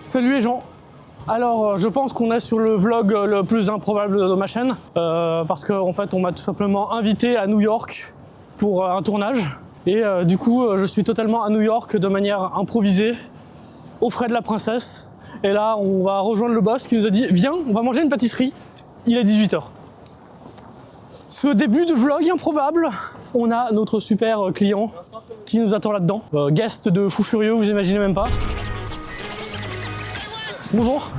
Salut les gens. Alors je pense qu'on est sur le vlog le plus improbable de ma chaîne parce qu'en fait on m'a tout simplement invité à New York pour un tournage et du coup je suis totalement à New York de manière improvisée aux frais de la princesse et là on va rejoindre le boss qui nous a dit viens on va manger une pâtisserie, il est 18 h. Ce début de vlog improbable, on a notre super client qui nous attend là-dedans, guest de fou furieux, vous imaginez même pas. Bonjour.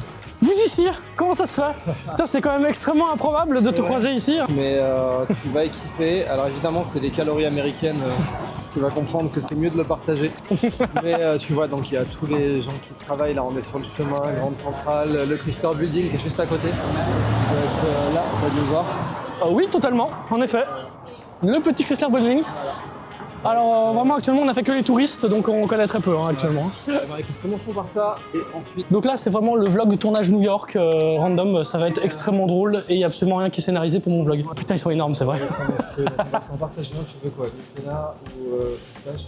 Vous ici, comment ça se fait? Putain, c'est quand même extrêmement improbable de te croiser ici. Mais tu vas y kiffer. Alors évidemment, c'est les calories américaines. Tu vas comprendre que c'est mieux de le partager. Mais tu vois, donc il y a tous les gens qui travaillent. Là, on est sur le chemin, Grande Centrale, le Chrysler Building qui est juste à côté. Donc là, on va le voir. Oui, totalement, en effet. Le petit Chrysler Building. Alors vraiment actuellement on a fait que les touristes donc on connaît très peu actuellement. Écoute, commençons par ça et ensuite... Donc là c'est vraiment le vlog de tournage New York random, ça va être extrêmement drôle et il n'y a absolument rien qui est scénarisé pour mon vlog. Oh, putain ils sont énormes c'est vrai. On va s'en partager un, tu veux quoi? Nutella ou pistache?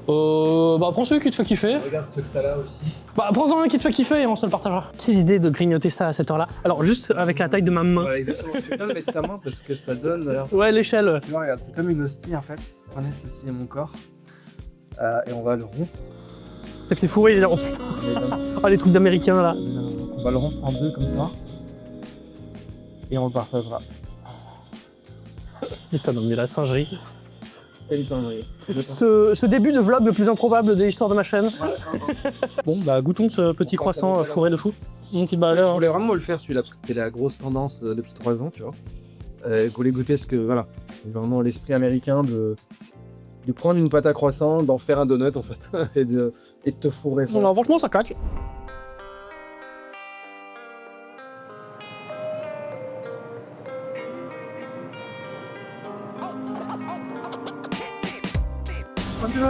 Bah prends celui qui te fait kiffer. Regarde ce que t'as là aussi. Bah prends-en un qui te fait kiffer et on se le partagera. Quelle idée de grignoter ça à cette heure là. Alors juste avec la taille de ma main. Voilà exactement, tu viens de mettre ta main parce que ça donne... Ouais l'échelle. Tu vois regarde, c'est comme une hostie en fait. Prenez ceci et mon corps. Et on va le rompre. C'est que c'est fou, il est là. Oh putain. Oh les trucs d'américains là. Donc on va le rompre en deux comme ça. Et on le partagera. Putain non mais la singerie. C'est une singerie. Ce début de vlog le plus improbable de l'histoire de ma chaîne. Bon bah goûtons ce petit croissant fourré de fou. Mon petit Je balai. voulais vraiment le faire celui-là parce que c'était la grosse tendance depuis 3 ans, tu vois. Je voulais goûter ce que, voilà, c'est vraiment l'esprit américain de prendre une pâte à croissant, d'en faire un donut en fait, et de te fourrer ça. Non, franchement ça claque. Un petit peu.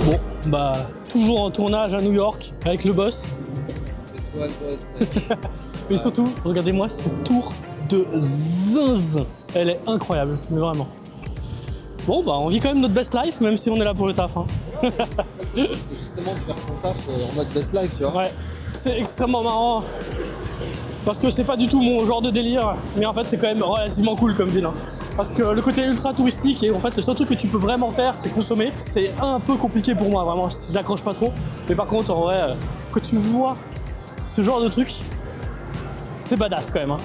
Bon, bah, toujours en tournage à New York avec le boss. C'est toi le boss, mec. Mais surtout, regardez-moi cette tour de zinz. Elle est incroyable, mais vraiment. Bon, bah, on vit quand même notre best life, même si on est là pour le taf. Hein. C'est justement de faire son taf en mode best life, tu vois. Ouais, c'est extrêmement marrant. Parce que c'est pas du tout mon genre de délire, mais en fait c'est quand même relativement cool comme ville. Hein. Parce que le côté ultra touristique et en fait le seul truc que tu peux vraiment faire c'est consommer. C'est un peu compliqué pour moi, vraiment, j'accroche pas trop. Mais par contre en vrai, quand tu vois ce genre de truc, c'est badass quand même. Hein.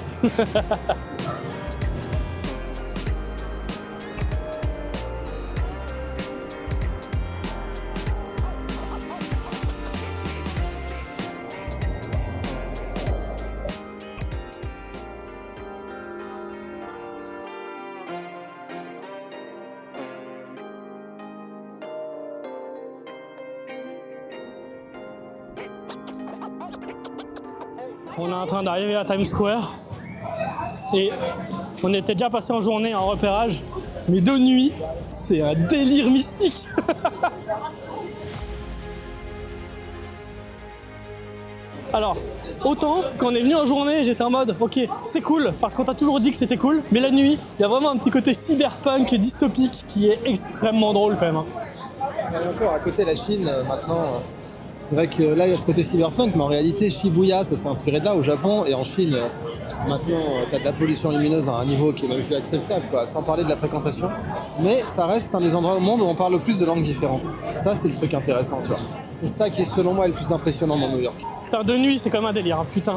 On est en train d'arriver à Times Square et on était déjà passé en journée en repérage, mais de nuit, c'est un délire mystique. Alors, autant quand on est venu en journée, j'étais en mode ok, c'est cool parce qu'on t'a toujours dit que c'était cool, mais la nuit, il y a vraiment un petit côté cyberpunk et dystopique qui est extrêmement drôle quand même. Hein. Et encore à côté la Chine maintenant. C'est vrai que là, il y a ce côté cyberpunk, mais en réalité, Shibuya, ça s'est inspiré de là, au Japon, et en Chine, maintenant, t'as de la pollution lumineuse à un niveau qui est même plus acceptable, quoi, sans parler de la fréquentation. Mais ça reste un des endroits au monde où on parle le plus de langues différentes. Ça, c'est le truc intéressant, tu vois. C'est ça qui est, selon moi, le plus impressionnant dans New York. Putain, de nuit, c'est comme un délire, hein, putain.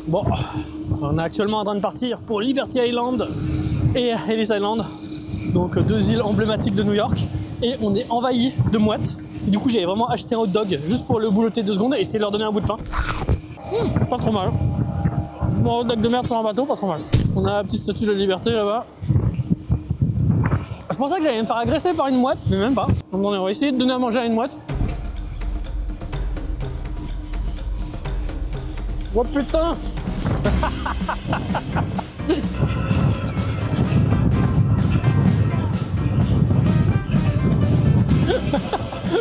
Bon, on est actuellement en train de partir pour Liberty Island et Ellis Island, donc deux îles emblématiques de New York. et on est envahi de mouettes. Et du coup, j'avais vraiment acheté un hot dog juste pour le boulotter 2 secondes et essayer de leur donner un bout de pain. Pas trop mal. Bon, hot dog de merde sur un bateau, pas trop mal. On a la petite statue de la liberté là-bas. Je pensais que j'allais me faire agresser par une mouette, mais même pas. Donc on va essayer de donner à manger à une mouette. Oh putain.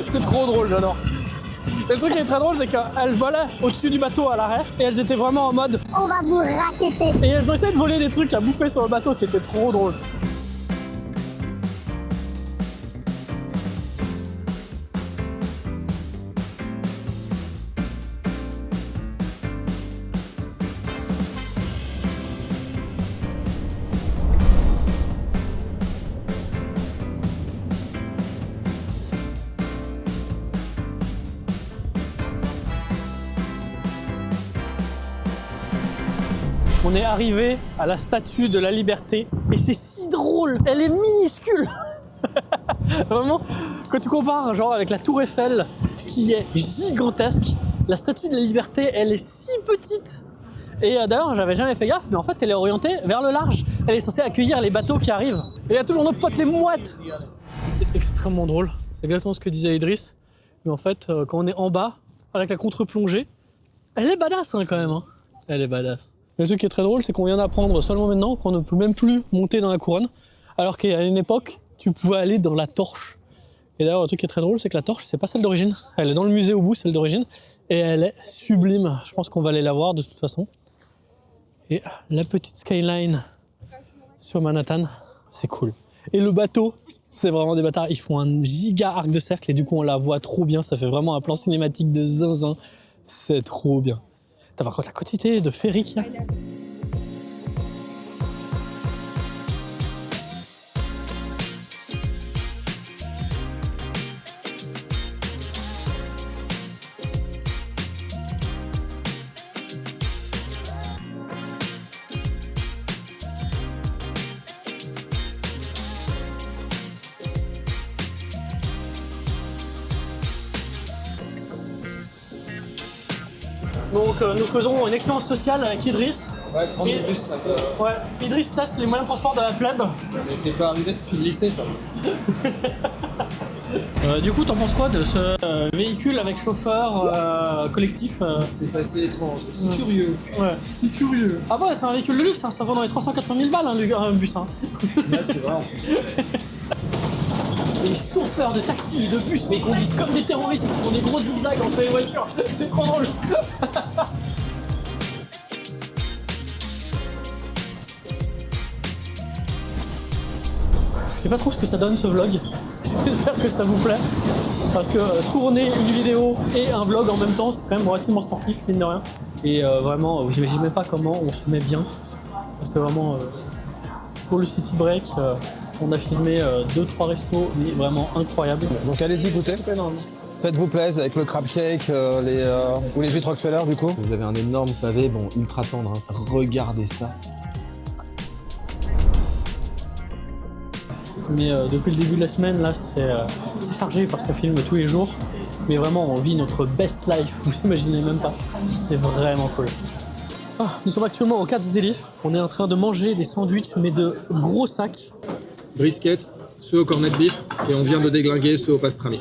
C'est trop drôle, j'adore. Et le truc qui est très drôle, c'est qu'elles volaient au-dessus du bateau à l'arrêt et elles étaient vraiment en mode on va vous racketter. Et elles ont essayé de voler des trucs à bouffer sur le bateau, c'était trop drôle. On est arrivé à la statue de la liberté et c'est si drôle, elle est minuscule. Vraiment, quand tu compares genre avec la tour Eiffel qui est gigantesque, la statue de la liberté elle est si petite. Et d'ailleurs j'avais jamais fait gaffe mais en fait elle est orientée vers le large. Elle est censée accueillir les bateaux qui arrivent. Et il y a toujours nos potes les mouettes. C'est extrêmement drôle, c'est exactement ce que disait Idriss. Mais en fait quand on est en bas avec la contre-plongée, elle est badass hein, quand même. Hein. Elle est badass. Et ce qui est très drôle, c'est qu'on vient d'apprendre seulement maintenant qu'on ne peut même plus monter dans la couronne, alors qu'à une époque, tu pouvais aller dans la torche. Et d'ailleurs, le truc qui est très drôle, c'est que la torche, c'est pas celle d'origine. Elle est dans le musée au bout, celle d'origine, et elle est sublime. Je pense qu'on va aller la voir de toute façon. Et la petite skyline sur Manhattan, c'est cool. Et le bateau, c'est vraiment des bâtards. Ils font un giga arc de cercle et du coup, on la voit trop bien. Ça fait vraiment un plan cinématique de zinzin. C'est trop bien. T'as par contre la quantité de ferry qu'il y a. Donc nous faisons une expérience sociale avec Idriss. Ouais, 30 de bus, ça peut... Ouais, Idriss teste les moyens de transport de la plèbe. Ça m'était pas arrivé depuis le lycée, ça. Du coup, t'en penses quoi de ce véhicule avec chauffeur collectif C'est assez étrange, c'est curieux. Ouais. C'est curieux. Ah bah c'est un véhicule de luxe, hein, ça vaut dans les 300-400 000 balles un bus. Hein. Ouais, c'est vrai en plus. Les chauffeurs de taxi et de bus, mais ils conduisent comme des terroristes, ils font des gros zigzags entre les voitures. C'est trop drôle. Je sais pas trop ce que ça donne ce vlog. J'espère que ça vous plaît. Parce que tourner une vidéo et un vlog en même temps, c'est quand même relativement sportif, mine de rien. Et vraiment, vous imaginez même pas comment on se met bien. Parce que vraiment, pour le city break, on a filmé 2-3 restos, mais vraiment incroyables. Donc allez-y goûter. Faites-vous plaisir avec le crab cake ou les jus de Rockefeller du coup. Vous avez un énorme pavé, bon ultra tendre, hein, ça. Regardez ça. Mais depuis le début de la semaine, là, c'est chargé parce qu'on filme tous les jours. Mais vraiment, on vit notre best life, vous imaginez même pas. C'est vraiment cool. Ah, nous sommes actuellement au Katz Deli. On est en train de manger des sandwichs, mais de gros sacs. Brisket, ceux au cornet de beef, et on vient de déglinguer ceux au pastrami.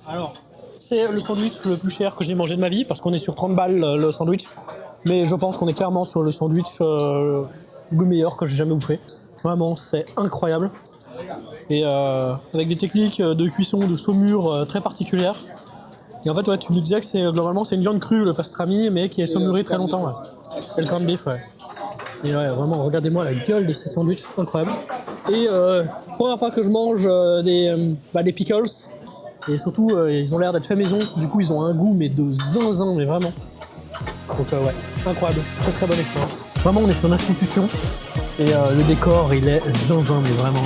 Alors, c'est le sandwich le plus cher que j'ai mangé de ma vie, parce qu'on est sur 30 balles le sandwich. Mais je pense qu'on est clairement sur le sandwich le meilleur que j'ai jamais bouffé. Vraiment, c'est incroyable. Et avec des techniques de cuisson de saumure très particulières. Et en fait, ouais, tu nous disais que globalement c'est une viande crue, le pastrami, mais qui est saumuré très longtemps. Ouais. Et le corned beef, ouais. Et ouais, vraiment, regardez-moi la gueule de ces sandwichs, incroyable. Et première fois que je mange des pickles, et surtout, ils ont l'air d'être faits maison, du coup ils ont un goût mais de zinzin, mais vraiment. Donc ouais, incroyable, très très bonne expérience. Vraiment, on est sur une institution, et le décor, il est zinzin, mais vraiment...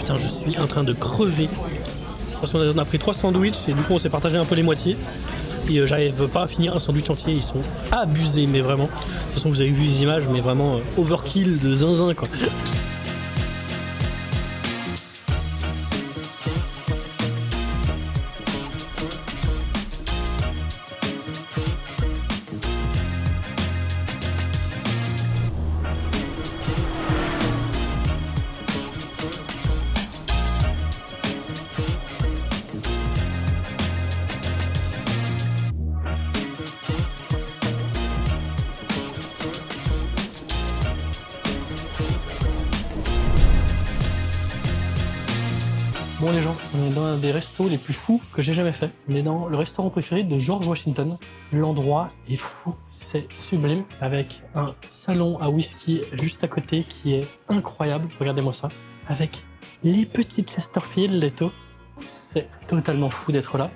putain, je suis en train de crever. Parce qu'on a pris 3 sandwichs et du coup on s'est partagé un peu les moitiés. Et j'arrive pas à finir un sandwich entier, ils sont abusés, mais vraiment. De toute façon, vous avez vu les images, mais vraiment overkill de zinzin, quoi. Bon les gens, on est dans un des restos les plus fous que j'ai jamais fait. On est dans le restaurant préféré de George Washington. L'endroit est fou, c'est sublime, avec un salon à whisky juste à côté qui est incroyable. Regardez-moi ça. Avec les petits Chesterfield et tout. C'est totalement fou d'être là.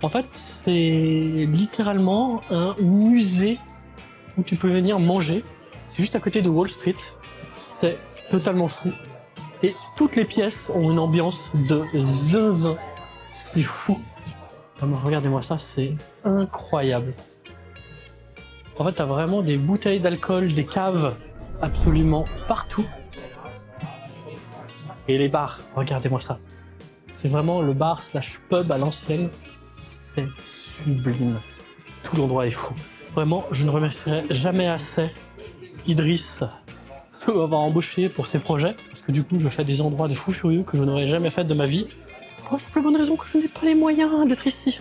En fait, c'est littéralement un musée où tu peux venir manger. C'est juste à côté de Wall Street. C'est totalement fou. Et toutes les pièces ont une ambiance de zinzin. C'est fou. Vraiment, regardez-moi ça, c'est incroyable. En fait, t'as vraiment des bouteilles d'alcool, des caves absolument partout. Et les bars, regardez-moi ça. C'est vraiment le bar slash pub à l'ancienne. C'est sublime. Tout l'endroit est fou. Vraiment, je ne remercierai jamais assez Idriss de m'avoir embauché pour ces projets. Parce que du coup, je fais des endroits de fous furieux que je n'aurais jamais fait de ma vie. Pour la simple bonne raison que je n'ai pas les moyens d'être ici.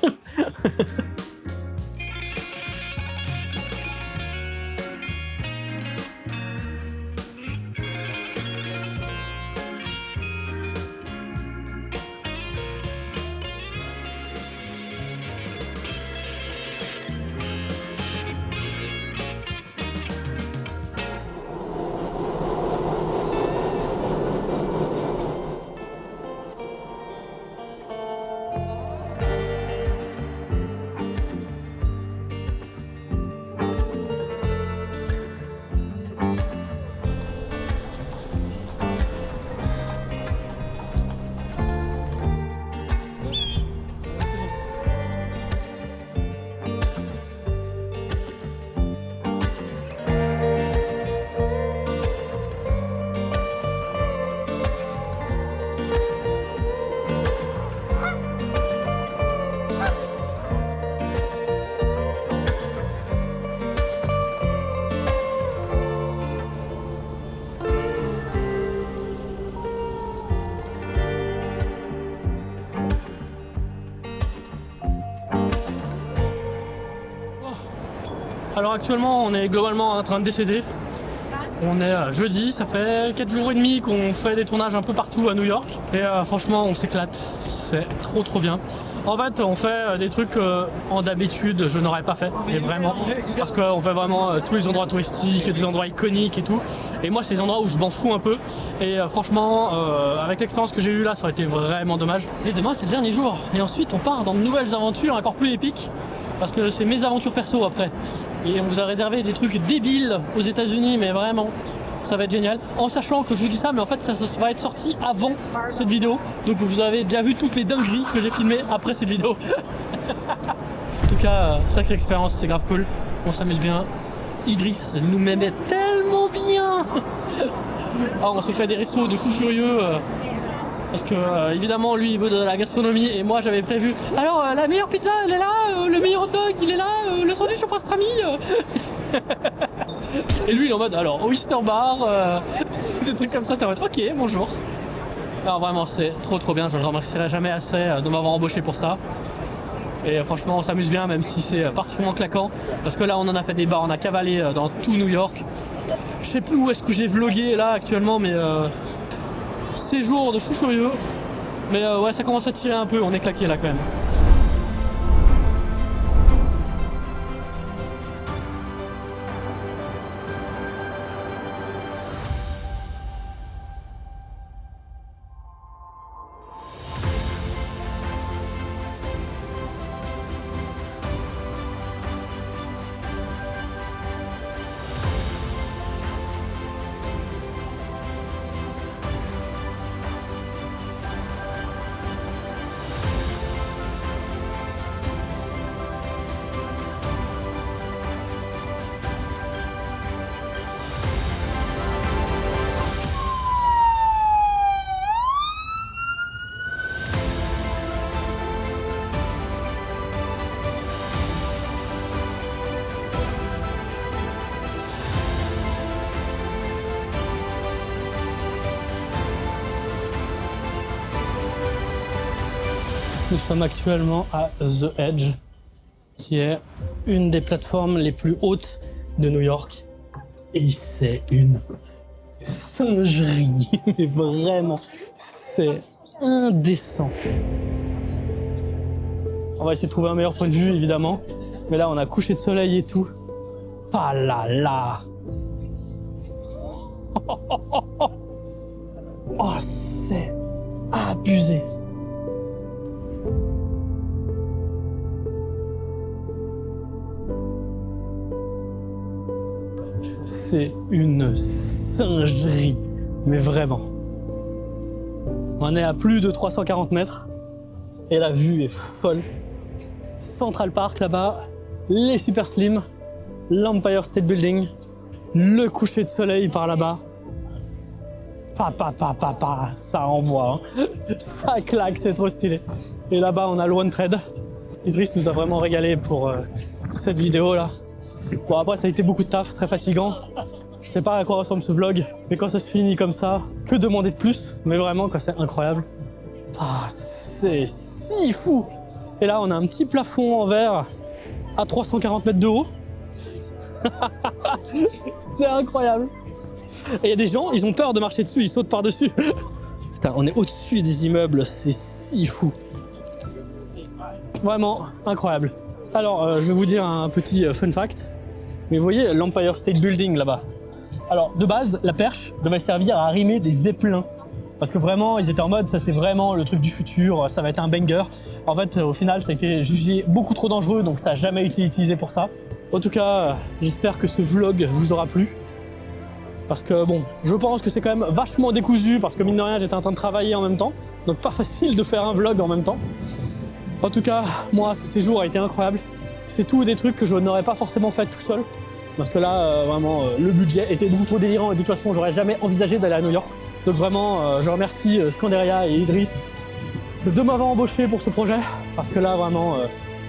Alors actuellement on est globalement en train de décéder. On est jeudi, ça fait 4 jours et demi qu'on fait des tournages un peu partout à New York. Et franchement on s'éclate, c'est trop bien. En fait on fait des trucs en d'habitude je n'aurais pas fait, mais vraiment. Parce qu'on fait vraiment tous les endroits touristiques, des endroits iconiques et tout. Et moi c'est des endroits où je m'en fous un peu. Et franchement avec l'expérience que j'ai eue là ça aurait été vraiment dommage. Et demain c'est le dernier jour. Et ensuite on part dans de nouvelles aventures encore plus épiques. Parce que c'est mes aventures perso après. Et on vous a réservé des trucs débiles aux États-Unis, mais vraiment, ça va être génial. En sachant que je vous dis ça, mais en fait, ça va être sorti avant cette vidéo. Donc vous avez déjà vu toutes les dingueries que j'ai filmées après cette vidéo. En tout cas, sacrée expérience, c'est grave cool. On s'amuse bien. Idriss nous m'aimait tellement bien. Alors, on se fait des restos de fous furieux. Parce que évidemment lui il veut de la gastronomie et moi j'avais prévu alors la meilleure pizza elle est là, le meilleur hot dog il est là, le sandwich au pastrami et lui il est en mode alors oyster bar des trucs comme ça, t'es en mode ok bonjour. Alors vraiment c'est trop bien, je ne remercierai jamais assez de m'avoir embauché pour ça. Et franchement on s'amuse bien même si c'est particulièrement claquant. Parce que là on en a fait des bars, on a cavalé dans tout New York. Je sais plus où est-ce que j'ai vlogué là actuellement mais séjour de fou furieux, mais ouais ça commence à tirer un peu, on est claqué là quand même. Nous sommes actuellement à The Edge, qui est une des plateformes les plus hautes de New York. Et c'est une singerie, mais vraiment, c'est indécent. On va essayer de trouver un meilleur point de vue, évidemment. Mais là, on a couché de soleil et tout. Pas là, là. Oh, c'est abusé. C'est une singerie, mais vraiment. On est à plus de 340 mètres et la vue est folle. Central Park là-bas, les Super Slim, l'Empire State Building, le coucher de soleil par là-bas. Ça envoie, hein. Ça claque, c'est trop stylé. Et là-bas, on a le One Trade. Idriss nous a vraiment régalé pour cette vidéo là. Bon, après, ça a été beaucoup de taf, très fatigant. Je sais pas à quoi ressemble ce vlog, mais quand ça se finit comme ça, que demander de plus? Mais vraiment, quand c'est incroyable. Ah, c'est si fou! Et là, on a un petit plafond en verre à 340 mètres de haut. C'est incroyable. Et il y a des gens, ils ont peur de marcher dessus, ils sautent par-dessus. Putain, on est au-dessus des immeubles, c'est si fou. Vraiment incroyable. Alors, je vais vous dire un petit fun fact. Mais vous voyez l'Empire State Building là-bas. Alors, de base, la perche devait servir à arrimer des zeppelins. Parce que vraiment, ils étaient en mode, ça c'est vraiment le truc du futur, ça va être un banger. En fait, au final, ça a été jugé beaucoup trop dangereux, donc ça n'a jamais été utilisé pour ça. En tout cas, j'espère que ce vlog vous aura plu. Parce que bon, je pense que c'est quand même vachement décousu, parce que mine de rien, j'étais en train de travailler en même temps. Donc pas facile de faire un vlog en même temps. En tout cas, moi, ce séjour a été incroyable. C'est tout des trucs que je n'aurais pas forcément fait tout seul. Parce que là, vraiment, le budget était beaucoup trop délirant et de toute façon, j'aurais jamais envisagé d'aller à New York. Donc vraiment, je remercie Scanderia et Idriss de m'avoir embauché pour ce projet. Parce que là, vraiment,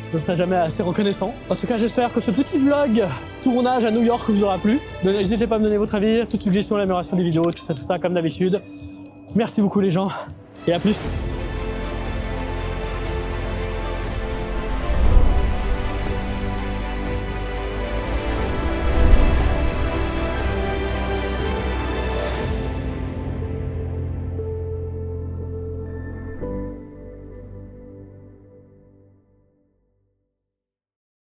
je ne serai jamais assez reconnaissant. En tout cas, j'espère que ce petit vlog tournage à New York vous aura plu. N'hésitez pas à me donner votre avis, toute suggestion, l'amélioration des vidéos, tout ça, comme d'habitude. Merci beaucoup les gens et à plus.